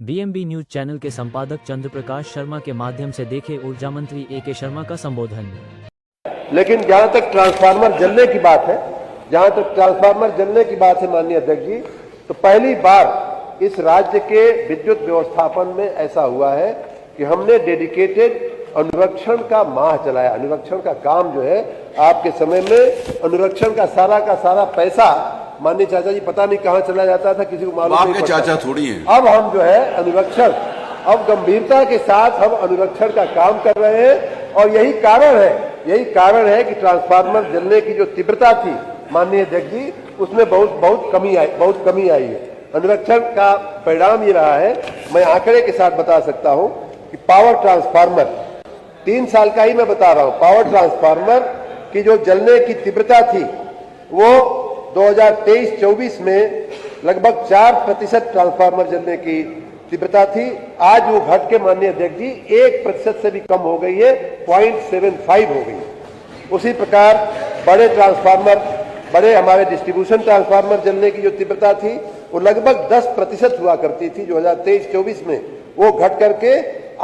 BMB news channel के संपादक चंद्रप्रकाश शर्मा के माध्यम से देखे ऊर्जा मंत्री ए.के. शर्मा का संबोधन। लेकिन जहां तक ट्रांसफार्मर जलने की बात है, माननीय अध्यक्ष जी, तो पहली बार इस राज्य के विद्युत व्यवस्थापन में ऐसा हुआ है कि हमने डेडिकेटेड अनुरक्षण का माह चलाया। अनुरक्षण का काम जो है, आपके समय में अनुरक्षण का सारा पैसा माननीय चाचा जी पता नहीं कहां चला जाता था, किसी को मालूम नहीं। आपके चाचा थोड़ी हैं। अब हम जो है अनुरक्षण, अब गंभीरता के साथ हम अनुरक्षण का काम कर रहे हैं और यही कारण है कि ट्रांसफार्मर जलने की जो तीव्रता थी माननीय अध्यक्ष जी, उसमें बहुत कमी आई है। अनुरक्षण का परिणाम ये रहा है, मैं आंकड़े के साथ बता सकता हूं कि पावर ट्रांसफार्मर 3 साल का ही मैं बता रहा हूं, पावर ट्रांसफार्मर की जो जलने की तीव्रता थी वो 2023-24 में लगभग 4% ट्रांसफार्मर जलने की तीव्रता थी। आज वो घट के माननीय अध्यक्ष जी 1% से भी कम हो गई है, 0.75 हो गई है। उसी प्रकार बड़े हमारे डिस्ट्रीब्यूशन ट्रांसफार्मर जलने की जो तीव्रता थी वो लगभग 10% हुआ करती थी 2023-24 में, वो घट करके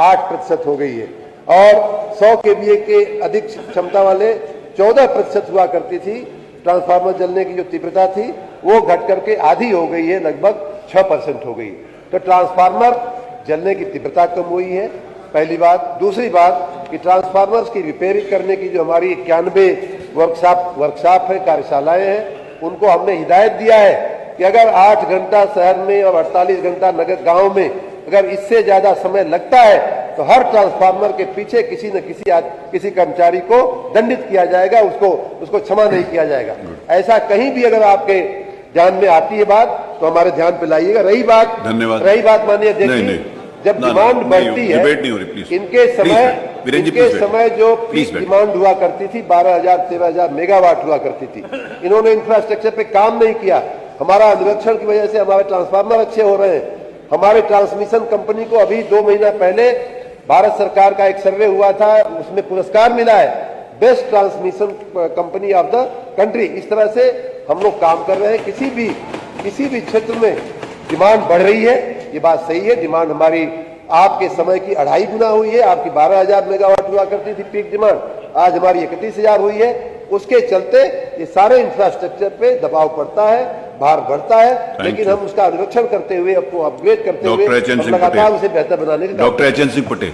8% हो गई है। और 100 kVA के अधिक क्षमता वाले 14% हुआ करती थी ट्रांसफार्मर जलने की जो तीव्रता थी, वो घट करके आधी हो गई है, लगभग 6% हो गई। तो ट्रांसफार्मर जलने की तीव्रता कम हुई है, पहली बात। दूसरी बात कि ट्रांसफार्मर्स की रिपेयरिंग करने की जो हमारी 91 वर्कशॉप है, कार्यशालाएं हैं, उनको हमने हिदायत दिया है कि अगर 8 घंटा शहर में और 48 घंटा नगर गांव में अगर इससे ज्यादा समय लगता है तो हर ट्रांसफार्मर के पीछे किसी कर्मचारी को दंडित किया जाएगा, उसको क्षमा नहीं किया जाएगा। ऐसा कहीं भी अगर आपके ध्यान में आती है बात तो हमारे ध्यान पे लाइएगा। रही बात माननीय अध्यक्ष जी, जब डिमांड बढ़ती है, इनके समय जो पीक डिमांड हुआ करती थी 12,000-13,000 मेगावाट हुआ करती थी, इन्होंने इंफ्रास्ट्रक्चर पे काम नहीं किया। हमारा अनुरक्षण की वजह से हमारे ट्रांसफार्मर अच्छे हो रहे हैं। हमारे ट्रांसमिशन कंपनी को अभी 2 महीना पहले भारत सरकार का एक सर्वे हुआ था, उसमें पुरस्कार मिला है, best transmission company of the country. इस तरह से हम लोग काम कर रहे हैं। किसी भी क्षेत्र में डिमांड बढ़ रही है, ये बात सही है। डिमांड हमारी आपके समय की 2.5 गुना हुई है। आपकी 12,000 मेगावाट हुआ करती थी पीक डिमांड, आज हमारी 31,000 हुई है। उसके चलते ये सारे इंफ्रास्ट्रक्चर पे दबाव पड़ता है, भार बढ़ता है, लेकिन हम उसका अनुरक्षण करते हुए, अपको अपग्रेड करते हुए लगातार उसे बेहतर बनाने का। Doctor H N. सिंह पटेल।